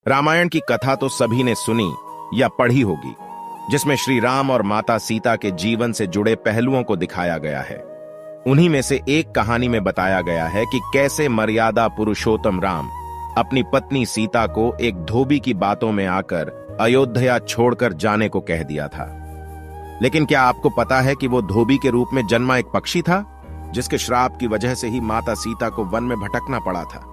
रामायण की कथा तो सभी ने सुनी या पढ़ी होगी, जिसमें श्री राम और माता सीता के जीवन से जुड़े पहलुओं को दिखाया गया है। उन्हीं में से एक कहानी में बताया गया है कि कैसे मर्यादा पुरुषोत्तम राम अपनी पत्नी सीता को एक धोबी की बातों में आकर अयोध्या छोड़कर जाने को कह दिया था। लेकिन क्या आपको पता है कि वो धोबी के रूप में जन्मा एक पक्षी था, जिसके श्राप की वजह से ही माता सीता को वन में भटकना पड़ा था।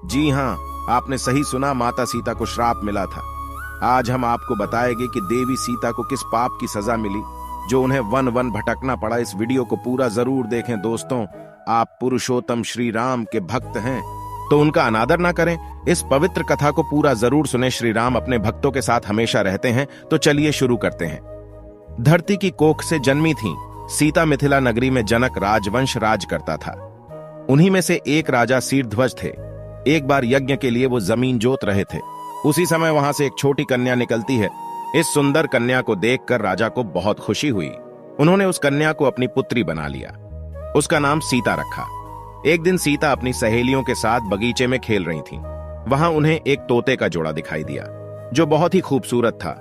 जी हां, आपने सही सुना, माता सीता को श्राप मिला था। आज हम आपको बताएंगे कि देवी सीता को किस पाप की सजा मिली जो उन्हें वन वन भटकना पड़ा। इस वीडियो को पूरा जरूर देखें दोस्तों। आप पुरुषोत्तम श्री राम के भक्त हैं तो उनका अनादर ना करें। इस पवित्र कथा को पूरा जरूर सुने। श्री राम अपने भक्तों के साथ हमेशा रहते हैं। तो चलिए शुरू करते हैं। धरती की कोख से जन्मी थी सीता मिथिला नगरी में जनक राजवंश राज करता था। उन्हीं में से एक राजा शीरध्वज थे। एक बार यज्ञ के लिए वो जमीन जोत रहे थे। उसी समय वहां से एक छोटी कन्या निकलती है। इस सुंदर कन्या को देखकर राजा को बहुत खुशी हुई। उन्होंने उस कन्या को अपनी पुत्री बना लिया। उसका नाम सीता रखा। एक दिन सीता अपनी सहेलियों के साथ बगीचे में खेल रही थीं। वहां उन्हें एक तोते का जोड़ा दिखाई दिया जो बहुत ही खूबसूरत था।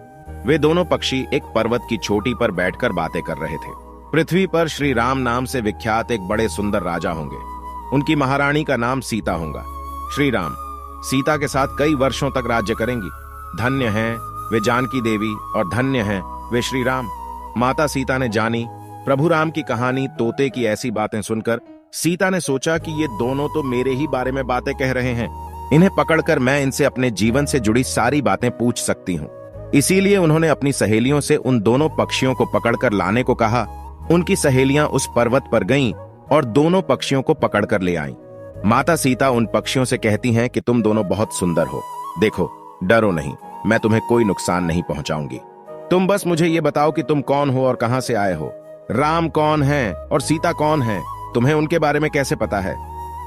वे दोनों पक्षी एक पर्वत की चोटी पर बैठकर बातें कर रहे थे। पृथ्वी पर श्री राम नाम से विख्यात एक बड़े सुंदर राजा होंगे। उनकी महारानी का नाम सीता होगा। श्री राम सीता के साथ कई वर्षों तक राज्य करेंगी। धन्य हैं वे जानकी देवी और धन्य हैं वे श्री राम। माता सीता ने जानी प्रभु राम की कहानी। तोते की ऐसी बातें सुनकर सीता ने सोचा कि ये दोनों तो मेरे ही बारे में बातें कह रहे हैं। इन्हें पकड़कर मैं इनसे अपने जीवन से जुड़ी सारी बातें पूछ सकती हूँ। इसीलिए उन्होंने अपनी सहेलियों से उन दोनों पक्षियों को पकड़कर लाने को कहा। उनकी सहेलियां उस पर्वत पर गईं और दोनों पक्षियों को पकड़कर ले आईं। माता सीता उन पक्षियों से कहती हैं कि तुम दोनों बहुत सुंदर हो। देखो, डरो नहीं, मैं तुम्हें कोई नुकसान नहीं पहुंचाऊंगी। तुम बस मुझे ये बताओ कि तुम कौन हो और कहां से आए हो। राम कौन है और सीता कौन है, तुम्हें उनके बारे में कैसे पता है।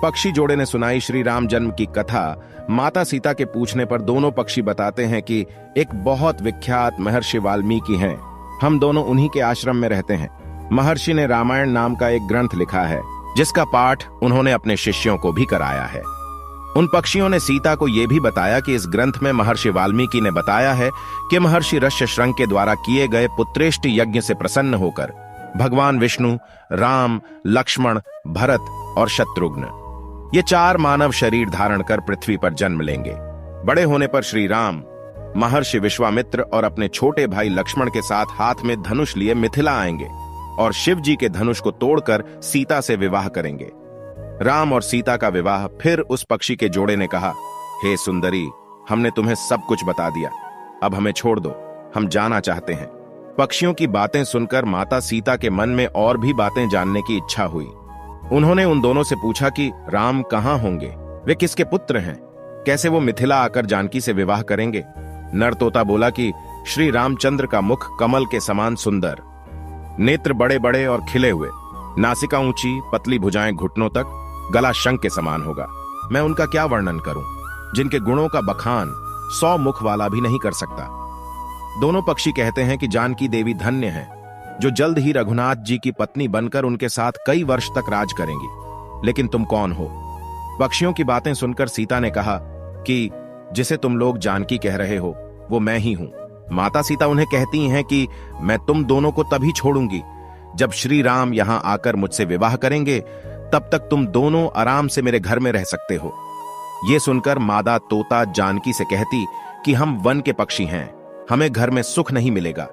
पक्षी जोड़े ने सुनाई श्री राम जन्म की कथा। माता सीता के पूछने पर दोनों पक्षी बताते हैं कि एक बहुत विख्यात महर्षि वाल्मीकि हैं। हम दोनों उन्हीं के आश्रम में रहते हैं। महर्षि ने रामायण नाम का एक ग्रंथ लिखा है जिसका पाठ उन्होंने अपने शिष्यों को भी कराया है। उन पक्षियों ने सीता को यह भी बताया कि इस ग्रंथ में महर्षि वाल्मीकि ने बताया है कि महर्षि ऋष्यशृंग के द्वारा किए गए पुत्रेष्ट यज्ञ से प्रसन्न होकर भगवान विष्णु, राम, लक्ष्मण, भरत और शत्रुघ्न ये चार मानव शरीर धारण कर पृथ्वी पर जन्म लेंगे। बड़े होने पर श्री राम महर्षि विश्वामित्र और अपने छोटे भाई लक्ष्मण के साथ हाथ में धनुष लिए मिथिला आएंगे और शिव जी के धनुष को तोड़कर सीता से विवाह करेंगे। राम और सीता का विवाह। फिर उस पक्षी के जोड़े ने कहा, हे सुंदरी, हमने तुम्हें सब कुछ बता दिया, अब हमें छोड़ दो, हम जाना चाहते हैं। पक्षियों की बातें सुनकर माता सीता के मन में और भी बातें जानने की इच्छा हुई। उन्होंने उन दोनों से पूछा कि राम कहां होंगे, वे किसके पुत्र हैं, कैसे वो मिथिला आकर जानकी से विवाह करेंगे। नर तोता बोला कि श्री रामचंद्र का मुख कमल के समान सुंदर, नेत्र बड़े बड़े और खिले हुए, नासिका ऊंची, पतली भुजाएं घुटनों तक, गला शंख के समान होगा। मैं उनका क्या वर्णन करूं, जिनके गुणों का बखान 100 मुख वाला भी नहीं कर सकता। दोनों पक्षी कहते हैं कि जानकी देवी धन्य हैं जो जल्द ही रघुनाथ जी की पत्नी बनकर उनके साथ कई वर्ष तक राज करेंगी। लेकिन तुम कौन हो। पक्षियों की बातें सुनकर सीता ने कहा कि जिसे तुम लोग जानकी कह रहे हो वो मैं ही हूं। माता सीता उन्हें कहती हैं कि मैं तुम दोनों को तभी छोड़ूंगी जब श्री राम यहां आकर मुझसे विवाह करेंगे। तब तक तुम दोनों आराम से मेरे घर में रह सकते हो। यह सुनकर मादा तोता जानकी से कहती कि हम वन के पक्षी हैं, हमें घर में सुख नहीं मिलेगा।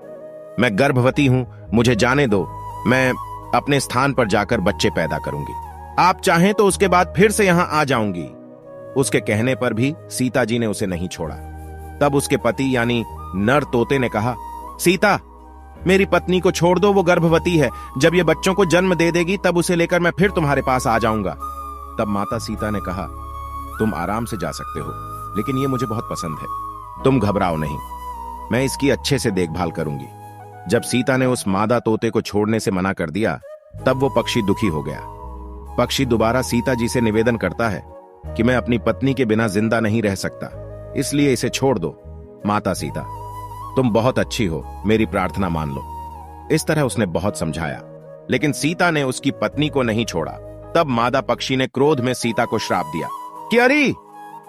मैं गर्भवती हूं, मुझे जाने दो, मैं अपने स्थान पर जाकर बच्चे पैदा करूंगी। आप चाहें तो उसके बाद फिर से यहां आ जाऊंगी। उसके कहने पर भी सीता जी ने उसे नहीं छोड़ा। तब उसके पति यानी नर तोते ने कहा, सीता, मेरी पत्नी को छोड़ दो, वो गर्भवती है। जब ये बच्चों को जन्म दे देगी तब उसे लेकर मैं फिर तुम्हारे पास आ जाऊंगा। तब माता सीता ने कहा, तुम आराम से जा सकते हो, लेकिन ये मुझे बहुत पसंद है, तुम घबराओ नहीं, मैं इसकी अच्छे से देखभाल करूंगी। जब सीता ने उस मादा तोते को छोड़ने से मना कर दिया तब वो पक्षी दुखी हो गया। पक्षी दोबारा सीता जी से निवेदन करता है कि मैं अपनी पत्नी के बिना जिंदा नहीं रह सकता, इसलिए इसे छोड़ दो। माता सीता, तुम बहुत अच्छी हो, मेरी प्रार्थना मान लो। इस तरह उसने बहुत समझाया, लेकिन सीता ने उसकी पत्नी को नहीं छोड़ा। तब मादा पक्षी ने क्रोध में सीता को श्राप दिया कि अरे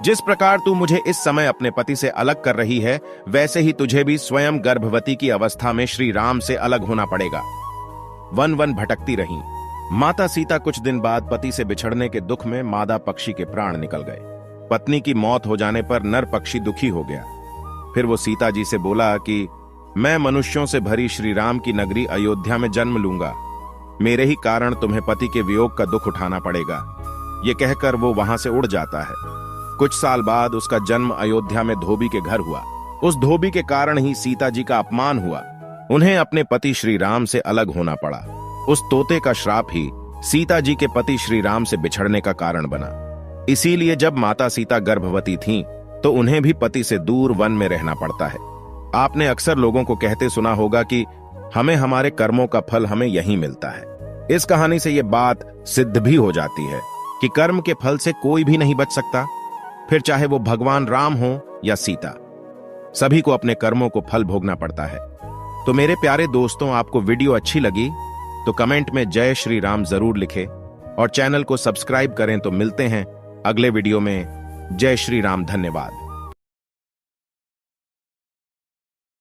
जिस प्रकार तू मुझे इस समय अपने पति से अलग कर रही है, वैसे ही तुझे भी स्वयं गर्भवती की अवस्था में श्री राम से अलग होना पड़ेगा। वन वन भटकती रहीं। माता सीता कुछ दिन बाद पति से बिछड़ने के दुख में मादा पक्षी के प्राण निकल गए। पत्नी की मौत हो जाने पर नर पक्षी दुखी हो गया। फिर वो सीता जी से बोला कि मैं मनुष्यों से भरी श्री राम की नगरी अयोध्या में जन्म लूंगा, मेरे ही कारण तुम्हें पति के वियोग का दुख उठाना पड़ेगा। ये कहकर वो वहां से उड़ जाता है। कुछ साल बाद उसका जन्म अयोध्या में धोबी के घर हुआ। उस धोबी के कारण ही सीता जी का अपमान हुआ। उन्हें अपने पति श्री राम से अलग होना पड़ा। उस तोते का श्राप ही सीता जी के पति श्री राम से बिछड़ने का कारण बना। इसीलिए जब माता सीता गर्भवती थीं, तो उन्हें भी पति से दूर वन में रहना पड़ता है। आपने अक्सर लोगों को कहते सुना होगा कि हमें हमारे कर्मों का फल हमें यहीं मिलता है। इस कहानी से यह बात सिद्ध भी हो जाती है कि कर्म के फल से कोई भी नहीं बच सकता, फिर चाहे वो भगवान राम हो या सीता, सभी को अपने कर्मों को फल भोगना पड़ता है। तो मेरे प्यारे दोस्तों, आपको वीडियो अच्छी लगी तो कमेंट में जय श्री राम जरूर लिखें और चैनल को सब्सक्राइब करें। तो मिलते हैं अगले वीडियो में। जय श्री राम। धन्यवाद।